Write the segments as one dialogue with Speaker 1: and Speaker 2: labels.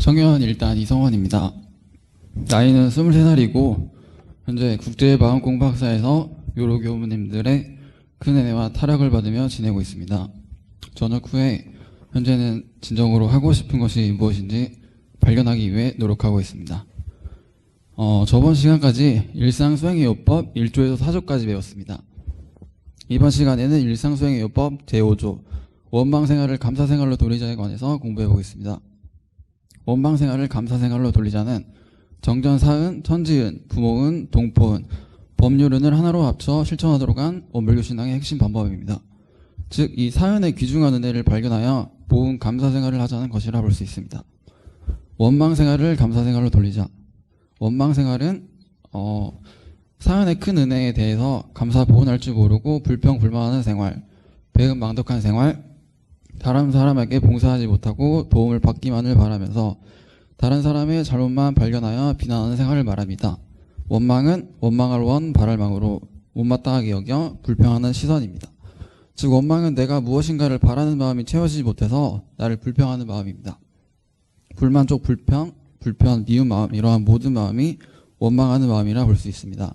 Speaker 1: 청년 일단 이성원입니다. 나이는 23살이고 현재 국제마음공부학사에서 요로 교무님들의 큰 은혜와 타락을 받으며 지내고 있습니다. 전역 후에 현재는 진정으로 하고 싶은 것이 무엇인지 발견하기 위해 노력하고 있습니다. 저번 시간까지 일상수행의 요법 1조에서 4조까지 배웠습니다. 이번 시간에는 일상수행의 요법 제5조 원망생활을 감사생활로 돌리자에 관해서 공부해 보겠습니다. 원망생활을 감사생활로 돌리자는 정전, 사은, 천지은, 부모은, 동포은, 법률은을 하나로 합쳐 실천하도록 한 원불교신앙의 핵심 방법입니다. 즉, 이 사은의 귀중한 은혜를 발견하여 보은 감사생활을 하자는 것이라 볼 수 있습니다. 원망생활을 감사생활로 돌리자. 원망생활은 사은의 큰 은혜에 대해서 감사 보은할 줄 모르고 불평불만하는 생활, 배은망덕한 생활, 다른 사람에게 봉사하지 못하고 도움을 받기만을 바라면서 다른 사람의 잘못만 발견하여 비난하는 생활을 말합니다. 원망은 원망할 원, 바랄 망으로 못마땅하게 여겨 불평하는 시선입니다. 즉, 원망은 내가 무엇인가를 바라는 마음이 채워지지 못해서 나를 불평하는 마음입니다. 불만족, 불평, 미운 마음, 이러한 모든 마음이 원망하는 마음이라 볼 수 있습니다.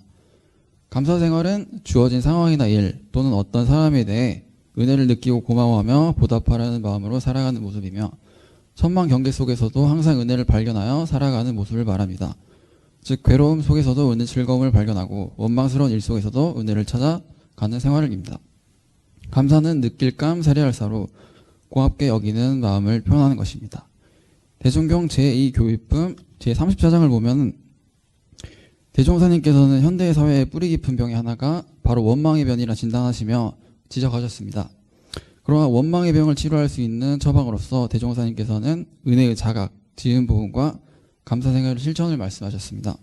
Speaker 1: 감사생활은 주어진 상황이나 일 또는 어떤 사람에 대해 은혜를 느끼고 고마워하며 보답하려는 마음으로 살아가는 모습이며 천만 경계 속에서도 항상 은혜를 발견하여 살아가는 모습을 말합니다. 즉, 괴로움 속에서도 은혜 즐거움을 발견하고 원망스러운 일 속에서도 은혜를 찾아가는 생활입니다. 감사는 느낄감 세례할사로 고맙게 여기는 마음을 표현하는 것입니다. 대종경 제2교육품 제34장을 보면 대종사님께서는 현대의 사회의 뿌리 깊은 병의 하나가 바로 원망의 병이라 진단하시며 지적하셨습니다. 그러나 원망의 병을 치료할 수 있는 처방으로서 대종사님께서는 은혜의 자각, 지은 보은과 감사생활의 실천을 말씀하셨습니다.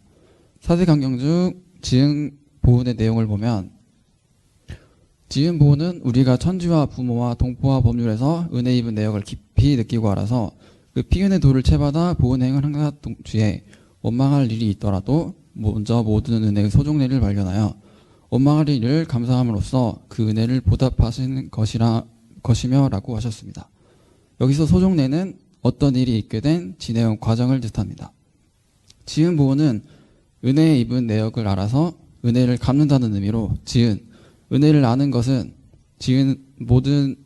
Speaker 1: 사대강경 중 지은 보은의 내용을 보면 지은 보은은 우리가 천지와 부모와 동포와 법률에서 은혜 입은 내역을 깊이 느끼고 알아서 그 피은의 도를 채받아 보은행을 항상 동시에 원망할 일이 있더라도 먼저 모든 은혜의 소종례를 발견하여 원망할 일을 감사함으로써 그 은혜를 보답하시는 것이며 라고 하셨습니다. 여기서 소종례는 어떤 일이 있게 된 진행 과정을 뜻합니다. 지은 보은은 은혜에 입은 내역을 알아서 은혜를 갚는다는 의미로 지은, 은혜를 아는 것은 지은 모든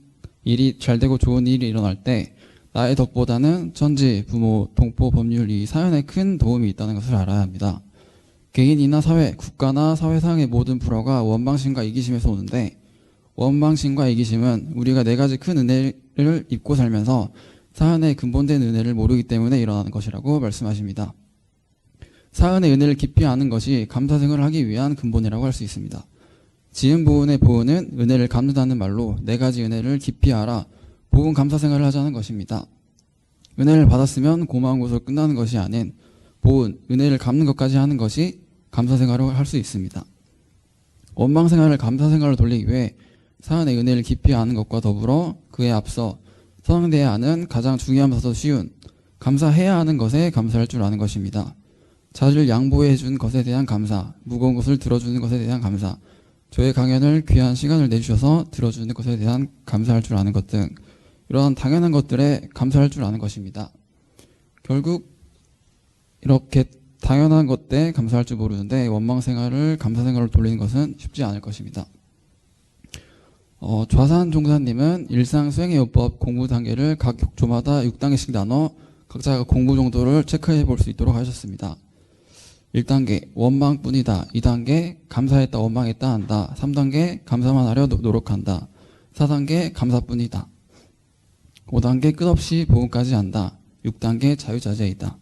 Speaker 1: 일이 잘되고 좋은 일이 일어날 때 나의 덕보다는 천지, 부모, 동포, 법률 이 사연에 큰 도움이 있다는 것을 알아야 합니다. 개인이나 사회, 국가나 사회상의 모든 불화가 원망심과 이기심에서 오는데 원망심과 이기심은 우리가 네 가지 큰 은혜를 입고 살면서 사은의 근본된 은혜를 모르기 때문에 일어나는 것이라고 말씀하십니다. 사은의 은혜를 깊이 아는 것이 감사생활을 하기 위한 근본이라고 할 수 있습니다. 지은 보은의 보은은 은혜를 갚는다는 말로 네 가지 은혜를 깊이 알아 보은 감사생활을 하자는 것입니다. 은혜를 받았으면 고마운 것으로 끝나는 것이 아닌 보은, 은혜를 갚는 것까지 하는 것이 감사생활을 할 수 있습니다. 원망생활을 감사생활로 돌리기 위해 사은의 은혜를 깊이 아는 것과 더불어 그에 앞서 선행돼야 하는 가장 중요하면서도 쉬운 감사해야 하는 것에 감사할 줄 아는 것입니다. 자주를 양보해 준 것에 대한 감사, 무거운 것을 들어주는 것에 대한 감사, 저의 강연을 귀한 시간을 내주셔서 들어주는 것에 대한 감사할 줄 아는 것 등 이러한 당연한 것들에 감사할 줄 아는 것입니다. 결국 이렇게 당연한 것에 감사할 줄 모르는데 원망생활을 감사생활로 돌리는 것은 쉽지 않을 것입니다. 좌산 종사님은 일상 수행의 요법 공부 단계를 각 격조마다 6단계씩 나눠 각자 공부 정도를 체크해 볼 수 있도록 하셨습니다. 1단계 원망뿐이다. 2단계 감사했다 원망했다 한다. 3단계 감사만 하려 노력한다. 4단계 감사뿐이다. 5단계 끝없이 보응까지 한다. 6단계 자유자재이다.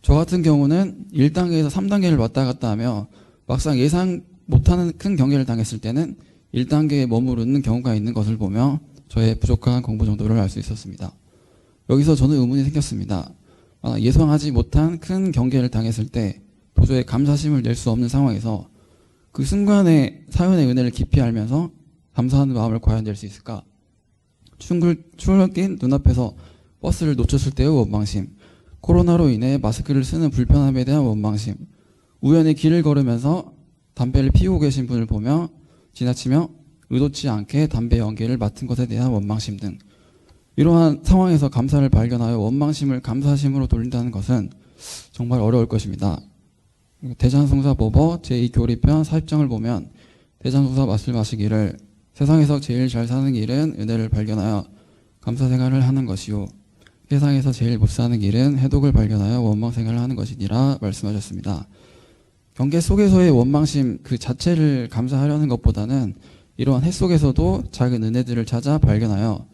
Speaker 1: 저 같은 경우는 1단계에서 3단계를 왔다 갔다 하며 막상 예상 못하는 큰 경계를 당했을 때는 1단계에 머무르는 경우가 있는 것을 보며 저의 부족한 공부 정도를 알 수 있었습니다. 여기서 저는 의문이 생겼습니다. 예상하지 못한 큰 경계를 당했을 때 도저히 감사심을 낼 수 없는 상황에서 그 순간에 사연의 은혜를 깊이 알면서 감사하는 마음을 과연 낼 수 있을까? 출근길 눈앞에서 버스를 놓쳤을 때의 원망심, 코로나로 인해 마스크를 쓰는 불편함에 대한 원망심, 우연히 길을 걸으면서 담배를 피우고 계신 분을 보며 지나치며 의도치 않게 담배 연기를 맡은 것에 대한 원망심 등 이러한 상황에서 감사를 발견하여 원망심을 감사심으로 돌린다는 것은 정말 어려울 것입니다. 대장송사법어 제2교리편 40장을 보면 대장송사 말씀하시기를 세상에서 제일 잘 사는 길은 은혜를 발견하여 감사 생활을 하는 것이요 세상에서 제일 못 사는 길은 해독을 발견하여 원망 생활을 하는 것이니라 말씀하셨습니다. 경계 속에서의 원망심 그 자체를 감사하려는 것보다는 이러한 해 속에서도 작은 은혜들을 찾아 발견하여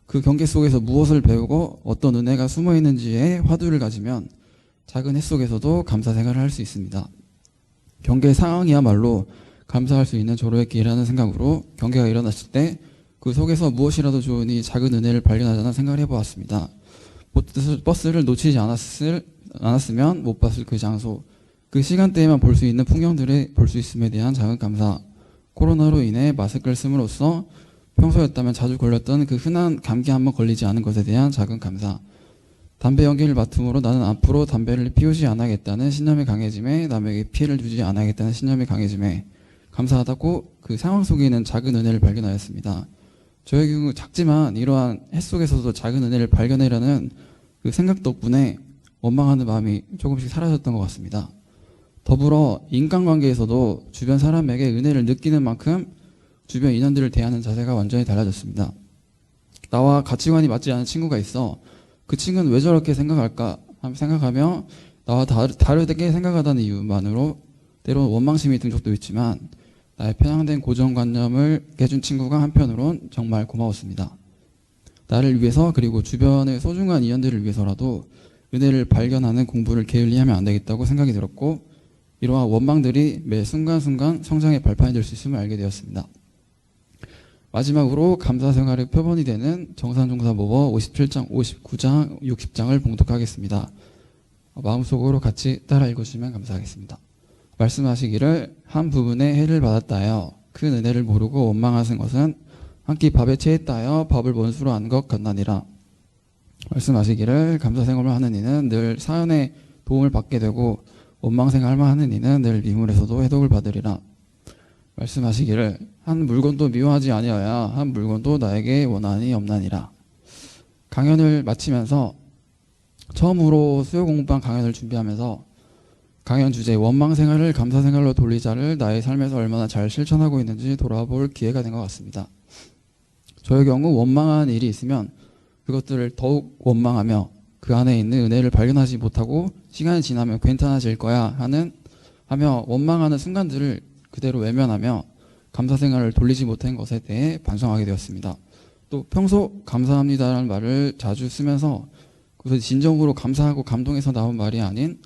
Speaker 1: 그 경계 속에서 무엇을 배우고 어떤 은혜가 숨어 있는지에 화두를 가지면 작은 해 속에서도 감사 생활을 할 수 있습니다. 경계 상황이야말로 감사할 수 있는 조로의 기회라는 생각으로 경계가 일어났을 때 그 속에서 무엇이라도 좋으니 작은 은혜를 발견하자는 생각을 해보았습니다. 버스를 놓치지 않았으면 못 봤을 그 장소, 그 시간대에만 볼 수 있는 풍경들을 볼 수 있음에 대한 작은 감사, 코로나로 인해 마스크를 씀으로써 평소였다면 자주 걸렸던 그 흔한 감기 한번 걸리지 않은 것에 대한 작은 감사, 담배 연기를 맡음으로 나는 앞으로 담배를 피우지 않아야겠다는 신념이 강해짐에 남에게 피해를 주지 않아야겠다는 신념이 강해짐에 감사하다고 그 상황 속에 있는 작은 은혜를 발견하였습니다. 저의 경우 작지만 이러한 해 속에서도 작은 은혜를 발견하려는 그 생각 덕분에 원망하는 마음이 조금씩 사라졌던 것 같습니다. 더불어 인간관계에서도 주변 사람에게 은혜를 느끼는 만큼 주변 인연들을 대하는 자세가 완전히 달라졌습니다. 나와 가치관이 맞지 않은 친구가 있어 그 친구는 왜 저렇게 생각할까 생각하며 나와 다르게 생각하다는 이유만으로 때론 원망심이 든 적도 있지만 나의 편향된 고정관념을 깨준 친구가 한편으론 정말 고마웠습니다. 나를 위해서 그리고 주변의 소중한 인연들을 위해서라도 은혜를 발견하는 공부를 게을리하면 안 되겠다고 생각이 들었고 이러한 원망들이 매 순간순간 성장의 발판이 될 수 있음을 알게 되었습니다. 마지막으로 감사생활의 표본이 되는 정산종사법어 57장, 59장, 60장을 봉독하겠습니다. 마음속으로 같이 따라 읽어주시면 감사하겠습니다. 말씀하시기를 한 부분에 해를 받았다여 큰 은혜를 모르고 원망하신 것은 한 끼 밥에 체했다여 밥을 원수로 안 것 같나니라. 말씀하시기를 감사생활을 하는 이는 늘 사연에 도움을 받게 되고 원망생활만 하는 이는 늘 미물에서도 해독을 받으리라. 말씀하시기를 한 물건도 미워하지 아니하여 한 물건도 나에게 원한이 없나니라. 강연을 마치면서 처음으로 수요 공부반 강연을 준비하면서 강연 주제 원망생활을 감사생활로 돌리자를 나의 삶에서 얼마나 잘 실천하고 있는지 돌아볼 기회가 된 것 같습니다. 저의 경우 원망한 일이 있으면 그것들을 더욱 원망하며 그 안에 있는 은혜를 발견하지 못하고 시간이 지나면 괜찮아질 거야 하며 원망하는 순간들을 그대로 외면하며 감사생활을 돌리지 못한 것에 대해 반성하게 되었습니다. 또 평소 감사합니다라는 말을 자주 쓰면서 그것이 진정으로 감사하고 감동해서 나온 말이 아닌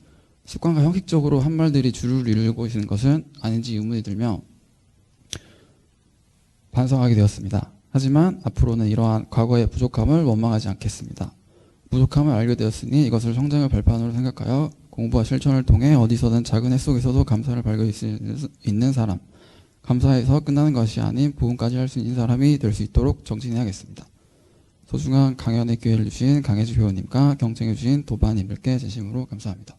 Speaker 1: 습관과 형식적으로 한 말들이 줄을 이루고 있는 것은 아닌지 의문이 들며 반성하게 되었습니다. 하지만 앞으로는 이러한 과거의 부족함을 원망하지 않겠습니다. 부족함을 알게 되었으니 이것을 성장의 발판으로 생각하여 공부와 실천을 통해 어디서든 작은 해 속에서도 감사를 발견할 수 있는 사람, 감사해서 끝나는 것이 아닌 부흥까지 할 수 있는 사람이 될 수 있도록 정진해야겠습니다. 소중한 강연의 기회를 주신 강혜주 교우님과 경청해 주신 도반님들께 진심으로 감사합니다.